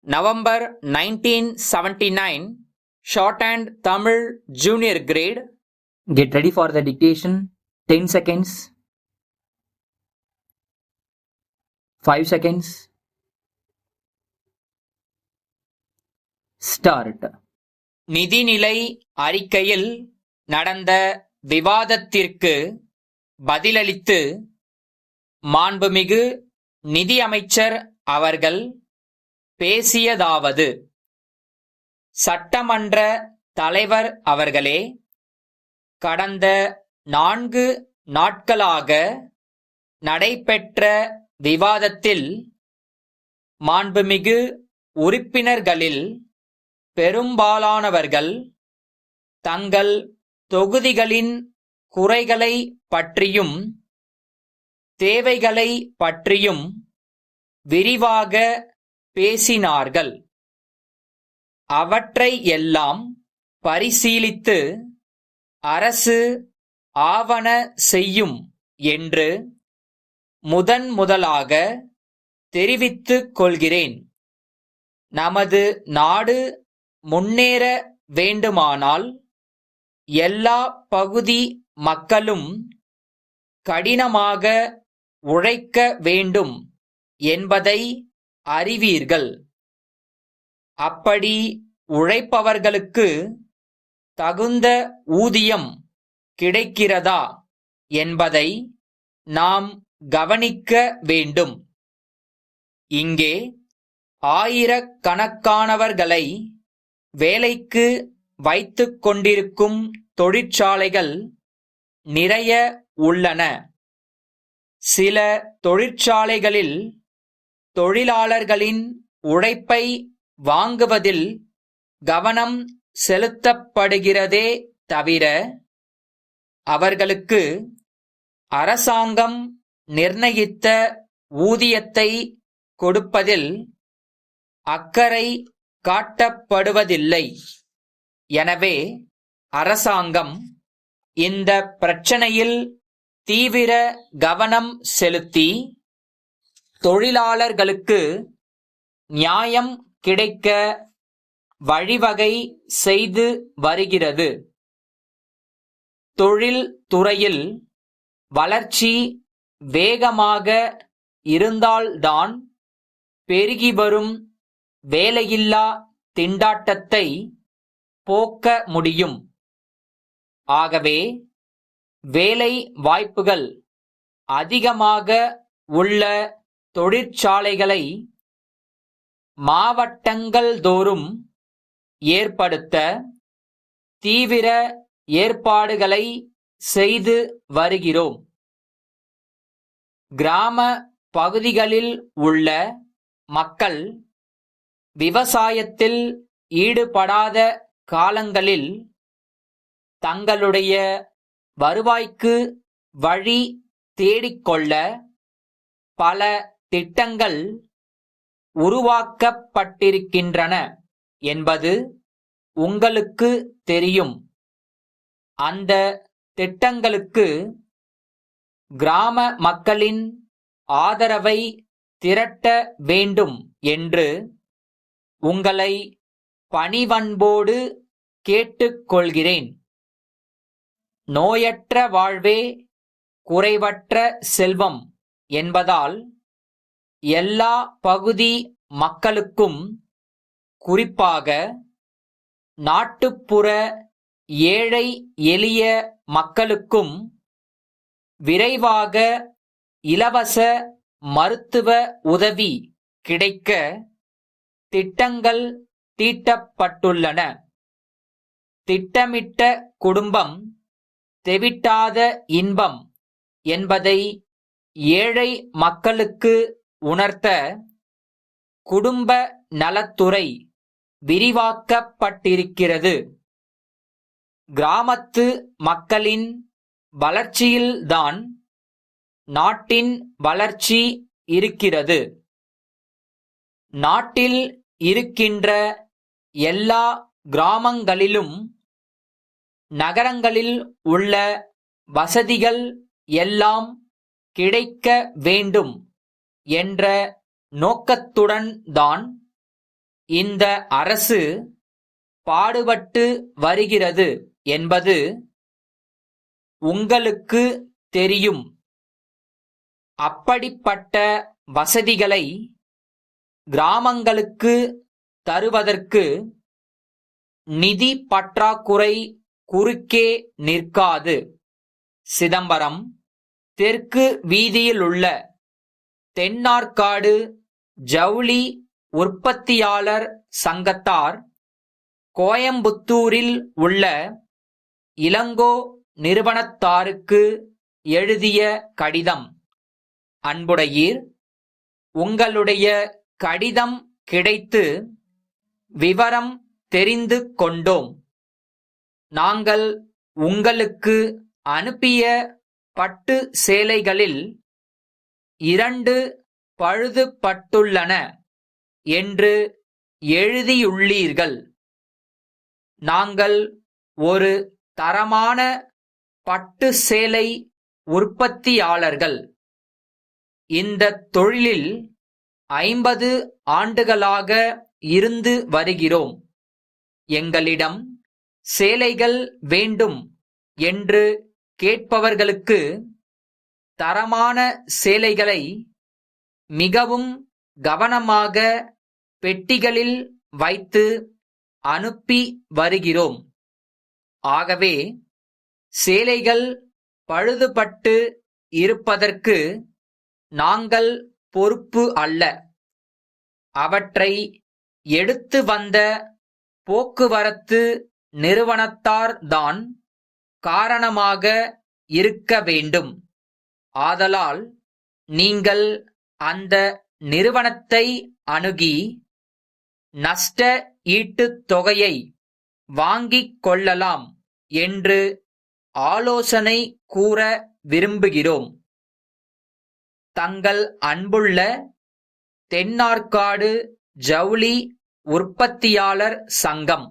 November 1979, Shorthand Tamil Junior Grade. Get ready for the dictation. 10 seconds. 5 seconds. Start. நிதிநிலை அறிக்கையில் நடந்த விவாதத்திற்கு பதிலளித்து மாண்புமிகு நிதியமைச்சர் அவர்கள் பேசியதாவது: சட்டமன்ற தலைவர் அவர்களே, கடந்த 4 நாட்களாக நடைபெற்ற விவாதத்தில் மாண்புமிகு உறுப்பினர்களில் பெரும்பாலானவர்கள் தங்கள் தொகுதிகளின் குறைகளை பற்றியும் தேவைகளை பற்றியும் விரிவாக பேசினார்கள். அவற்றை எல்லாம் பரிசீலித்து அரசு ஆவன செய்யும் என்று முதலாக தெரிவித்துக் கொள்கிறேன். நமது நாடு முன்னேற வேண்டுமானால் எல்லா பகுதி மக்களும் கடினமாக உழைக்க வேண்டும் என்பதை அறிவீர்கள். அப்படி உழைப்பவர்களுக்கு தகுந்த ஊதியம் கிடைக்கிறதா என்பதை நாம் கவனிக்க வேண்டும். இங்கே ஆயிரக்கணக்கானவர்களை வேலைக்கு வைத்துக் கொண்டிருக்கும் தொழிற்சாலைகள் நிறைய உள்ளன. சில தொழிற்சாலைகளில் தொழிலாளர்களின் உழைப்பை வாங்குவதில் கவனம் செலுத்தப்படுகிறதே தவிர அவர்களுக்கு அரசாங்கம் நிர்ணயித்த ஊதியத்தை கொடுப்பதில் அக்கறை காட்டப்படுவதில்லை. எனவே அரசாங்கம் இந்த பிரச்சனையில் தீவிர கவனம் செலுத்தி தொழிலாளர்களுக்கு நியாயம் கிடைக்க வழிவகை செய்து வருகிறது. தொழில் துறையில் வளர்ச்சி வேகமாக இருந்தால்தான் பெருகி வரும் வேலையில்லா திண்டாட்டத்தை போக்க முடியும். ஆகவே வேலை வாய்ப்புகள் அதிகமாக உள்ள தொழிற்சாலைகளை மாவட்டங்கள்தோறும் ஏற்படுத்த தீவிர ஏற்பாடுகளை செய்து வருகிறோம். கிராம பகுதிகளில் உள்ள மக்கள் விவசாயத்தில் ஈடுபடாத காலங்களில் தங்களுடைய வருவாய்க்கு வழி தேடிக்கொள்ள பல திட்டங்கள் உருவாக்கப்பட்டிருக்கின்றன என்பது உங்களுக்கு தெரியும். அந்த திட்டங்களுக்கு கிராம மக்களின் ஆதரவை திரட்ட வேண்டும் என்று உங்களை பணிவன்போடு கேட்டுக்கொள்கிறேன். நோயற்ற வாழ்வே குறைவற்ற செல்வம் என்பதால் எல்லா பகுதி மக்களுக்கும், குறிப்பாக நாட்டுப்புற ஏழை எளிய மக்களுக்கும் விரைவாக இலவச மருத்துவ உதவி கிடைக்க திட்டங்கள் தீட்டப்பட்டுள்ளன. திட்டமிட்ட குடும்பம் தெவிட்டாத இன்பம் என்பதை ஏழை மக்களுக்கு உணர்த்த குடும்ப நலத்துறை விரிவாக்கப்பட்டிருக்கிறது. கிராமத்து மக்களின் வளர்ச்சியில்தான் நாட்டின் வளர்ச்சி இருக்கிறது. நாட்டில் இருக்கின்ற எல்லா கிராமங்களிலும் நகரங்களில் உள்ள வசதிகள் எல்லாம் கிடைக்க வேண்டும் என்ற நோக்கத்துடன் தான் இந்த அரசு பாடுபட்டு வருகிறது என்பது உங்களுக்கு தெரியும். அப்படிப்பட்ட வசதிகளை கிராமங்களுக்கு தருவதற்கு நிதி பற்றாக்குறை குறுக்கே நிற்காது. சிதம்பரம் தெற்கு வீதியிலுள்ள தென்னார்காடு ஜவுளி உற்பத்தியாளர் சங்கத்தார் கோயம்புத்தூரில் உள்ள இளங்கோ நிறுவனத்தாருக்கு எழுதிய கடிதம். அன்புடையீர், உங்களுடைய கடிதம் கிடைத்து விவரம் தெரிந்து கொண்டோம். நாங்கள் உங்களுக்கு அனுப்பிய பட்டு சேலைகளில் 2 பழுதுபட்டுள்ளன என்று எழுதியுள்ளீர்கள். நாங்கள் ஒரு தரமான பட்டு சேலை உற்பத்தியாளர்கள். இந்த தொழிலில் 50 ஆண்டுகளாக இருந்து வருகிறோம். எங்களிடம் சேலைகள் வேண்டும் என்று கேட்பவர்களுக்கு தரமான சேலைகளை மிகவும் கவனமாக பெட்டிகளில் வைத்து அனுப்பி வருகிறோம். ஆகவே சேலைகள் பழுதுபட்டு இருப்பதற்கு நாங்கள் பொறுப்பு அல்ல. அவற்றை எடுத்து வந்த போக்குவரத்து நிறுவனத்தார்தான் காரணமாக இருக்க வேண்டும். ஆதலால் நீங்கள் அந்த நிறுவனத்தை அணுகி நஷ்ட ஈட்டுத் தொகையை வாங்கிக் கொள்ளலாம் என்று ஆலோசனை கூற விரும்புகிறோம். தங்கள் அன்புள்ள தென்னார்காடு ஜவுளி உற்பத்தியாளர் சங்கம்.